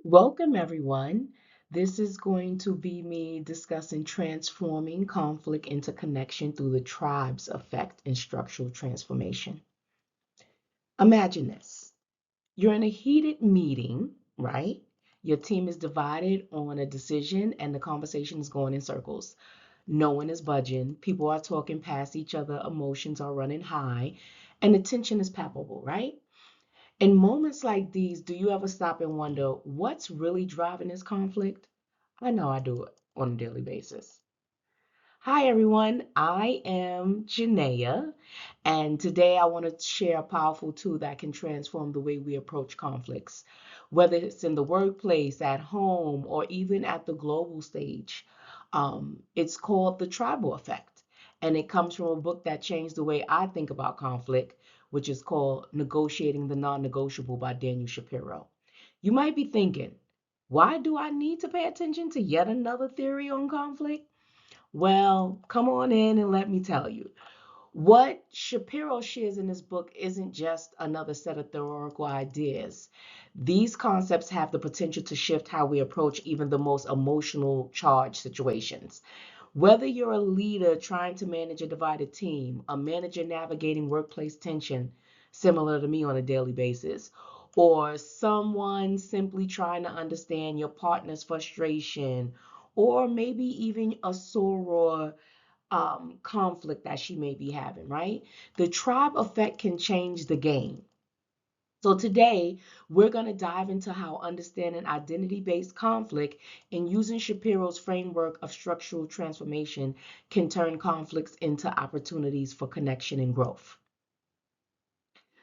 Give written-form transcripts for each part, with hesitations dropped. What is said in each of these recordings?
Welcome, everyone. This is going to be me discussing transforming conflict into connection through the tribe's effect in structural transformation. Imagine this: you're in a heated meeting, right? Your team is divided on a decision and the conversation is going in circles. No one is budging, people are talking past each other, emotions are running high, and the tension is palpable, right? In moments like these, do you ever stop and wonder what's really driving this conflict? I know I do it on a daily basis. Hi, everyone. I am Janaea, and today I want to share a powerful tool that can transform the way we approach conflicts, whether it's in the workplace, at home, or even at the global stage. It's called the tribal effect, and it comes from a book that changed the way I think about conflict, which is called Negotiating the Non-Negotiable by Daniel Shapiro. You might be thinking, why do I need to pay attention to yet another theory on conflict? Well, come on in and let me tell you. What Shapiro shares in this book isn't just another set of theoretical ideas. These concepts have the potential to shift how we approach even the most emotional charged situations. Whether you're a leader trying to manage a divided team, a manager navigating workplace tension, similar to me on a daily basis, or someone simply trying to understand your partner's frustration, or maybe even a soror conflict that she may be having, right? The tribe effect can change the game. So today, we're going to dive into how understanding identity-based conflict and using Shapiro's framework of structural transformation can turn conflicts into opportunities for connection and growth.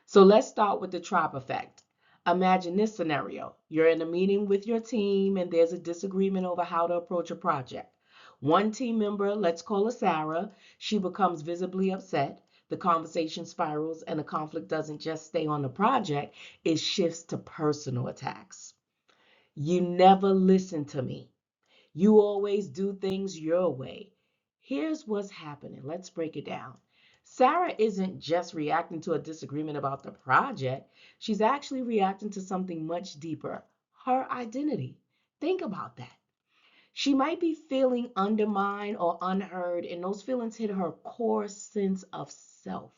So let's start with the tribe effect. Imagine this scenario. You're in a meeting with your team and there's a disagreement over how to approach a project. One team member, let's call her Sarah, she becomes visibly upset. The conversation spirals and the conflict doesn't just stay on the project, it shifts to personal attacks. You never listen to me. You always do things your way. Here's what's happening. Let's break it down. Sarah isn't just reacting to a disagreement about the project, she's actually reacting to something much deeper: her identity. Think about that. She might be feeling undermined or unheard, and those feelings hit her core sense of self.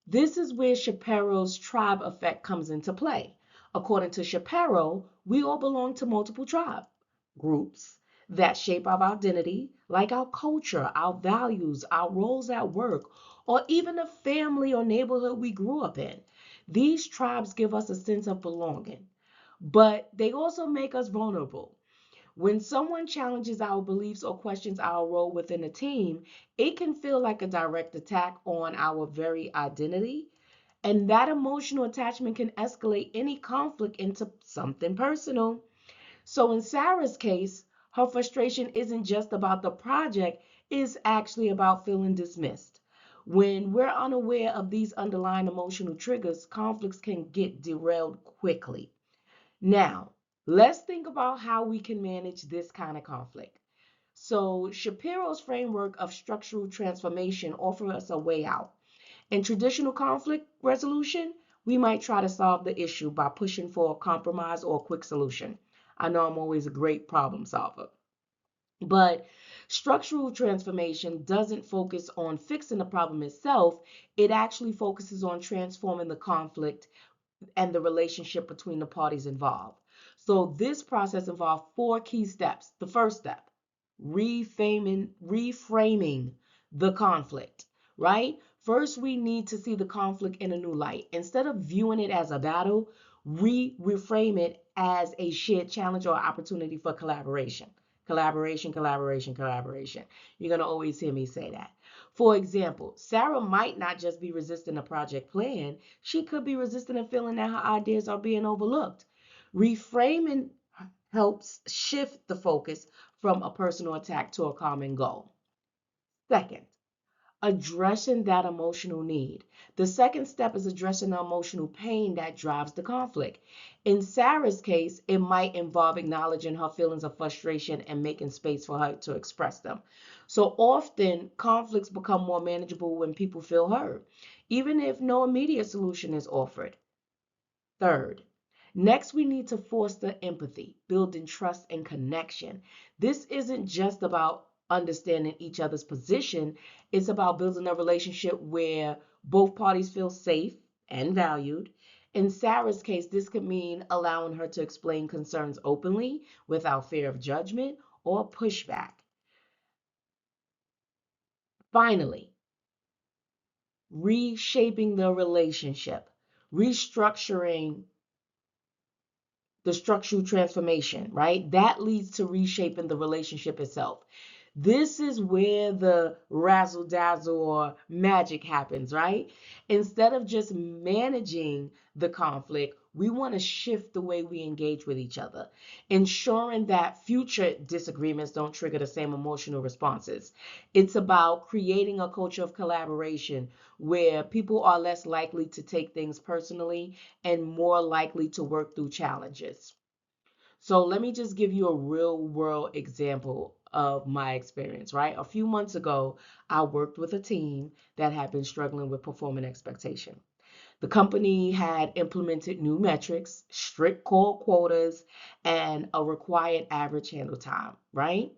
This is where Shapiro's tribe effect comes into play. According to Shapiro, we all belong to multiple tribe groups that shape our identity, like our culture, our values, our roles at work, or even the family or neighborhood we grew up in. These tribes give us a sense of belonging, but they also make us vulnerable. When someone challenges our beliefs or questions our role within a team, it can feel like a direct attack on our very identity. And that emotional attachment can escalate any conflict into something personal. So in Sarah's case, her frustration isn't just about the project, it's actually about feeling dismissed. When we're unaware of these underlying emotional triggers, conflicts can get derailed quickly. Now, let's think about how we can manage this kind of conflict. So, Shapiro's framework of structural transformation offers us a way out. In traditional conflict resolution, we might try to solve the issue by pushing for a compromise or a quick solution. I know I'm always a great problem solver. But structural transformation doesn't focus on fixing the problem itself, it actually focuses on transforming the conflict and the relationship between the parties involved. So this process involves four key steps. The first step, reframing the conflict, right? First, we need to see the conflict in a new light. Instead of viewing it as a battle, reframe it as a shared challenge or opportunity for collaboration. Collaboration, collaboration, collaboration. You're going to always hear me say that. For example, Sarah might not just be resisting a project plan, she could be resisting a feeling that her ideas are being overlooked. Reframing helps shift the focus from a personal attack to a common goal. Second, addressing that emotional need. The second step is addressing the emotional pain that drives the conflict. In Sarah's case, it might involve acknowledging her feelings of frustration and making space for her to express them. So often, conflicts become more manageable when people feel heard, even if no immediate solution is offered. Third, Next, we need to foster empathy, building trust and connection. This isn't just about understanding each other's position, it's about building a relationship where both parties feel safe and valued. In Sarah's case, this could mean allowing her to explain concerns openly without fear of judgment or pushback. Finally, reshaping the relationship, restructuring the structural transformation, right? That leads to reshaping the relationship itself. This is where the razzle dazzle or magic happens, right? Instead of just managing the conflict, we want to shift the way we engage with each other, ensuring that future disagreements don't trigger the same emotional responses. It's about creating a culture of collaboration where people are less likely to take things personally and more likely to work through challenges. So let me just give you a real world example of my experience, right? A few months ago, I worked with a team that had been struggling with performance expectation. The company had implemented new metrics, strict core quotas, and a required average handle time, right?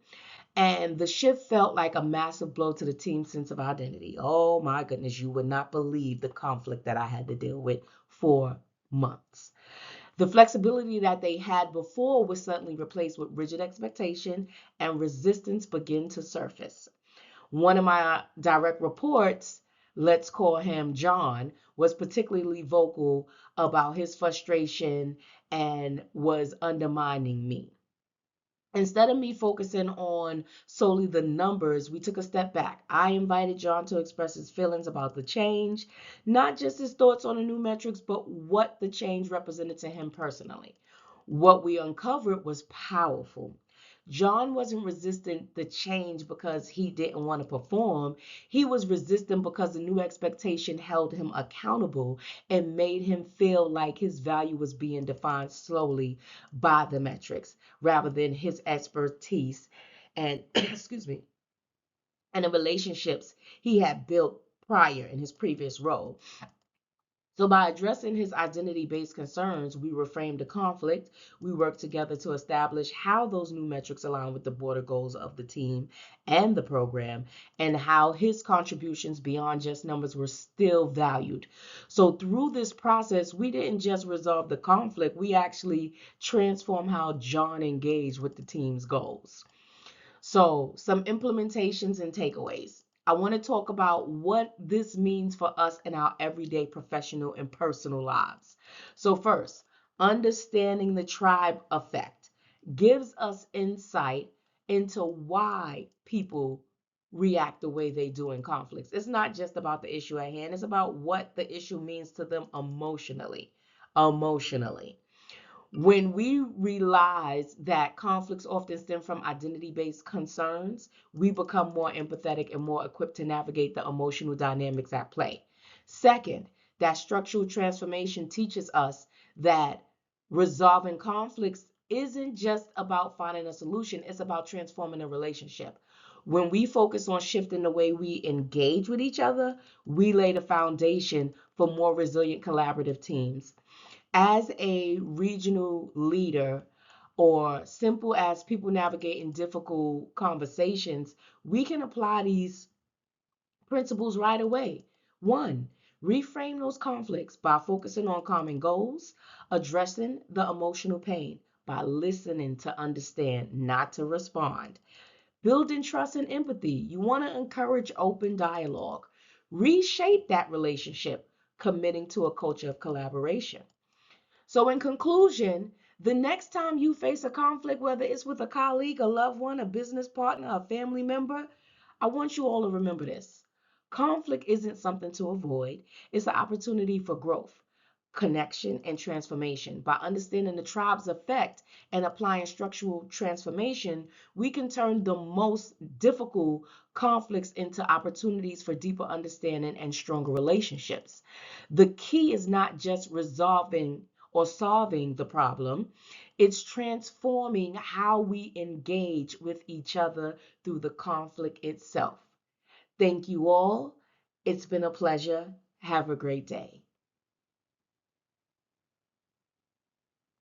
And the shift felt like a massive blow to the team's sense of identity. Oh my goodness, you would not believe the conflict that I had to deal with for months. The flexibility that they had before was suddenly replaced with rigid expectation, and resistance began to surface. One of my direct reports, let's call him John, was particularly vocal about his frustration and was undermining me. Instead of me focusing on solely the numbers, we took a step back. I invited John to express his feelings about the change, not just his thoughts on the new metrics, but what the change represented to him personally. What we uncovered was powerful. John wasn't resistant the change because he didn't want to perform. He was resistant because the new expectation held him accountable and made him feel like his value was being defined slowly by the metrics rather than his expertise and excuse me, and the relationships he had built prior in his previous role. So, by addressing his identity based concerns, we reframed the conflict. We worked together to establish how those new metrics align with the broader goals of the team and the program, and how his contributions beyond just numbers were still valued. So, through this process, we didn't just resolve the conflict, we actually transformed how John engaged with the team's goals. So, some implementations and takeaways. I want to talk about what this means for us in our everyday professional and personal lives. So, first, understanding the tribe effect gives us insight into why people react the way they do in conflicts. It's not just about the issue at hand, it's about what the issue means to them emotionally. Emotionally. When we realize that conflicts often stem from identity based concerns, we become more empathetic and more equipped to navigate the emotional dynamics at play. Second, that structural transformation teaches us that resolving conflicts isn't just about finding a solution, it's about transforming a relationship. When we focus on shifting the way we engage with each other, we lay the foundation for more resilient collaborative teams. As a regional leader, or simple as people navigating difficult conversations, we can apply these principles right away. One, reframe those conflicts by focusing on common goals, addressing the emotional pain by listening to understand, not to respond. Building trust and empathy. You want to encourage open dialogue. Reshape that relationship, committing to a culture of collaboration. So, in conclusion, the next time you face a conflict, whether it's with a colleague, a loved one, a business partner, a family member, I want you all to remember this. Conflict isn't something to avoid, it's an opportunity for growth, connection, and transformation. By understanding the tribe's effect and applying structural transformation, we can turn the most difficult conflicts into opportunities for deeper understanding and stronger relationships. The key is not just resolving or solving the problem, it's transforming how we engage with each other through the conflict itself. Thank you all. It's been a pleasure. Have a great day.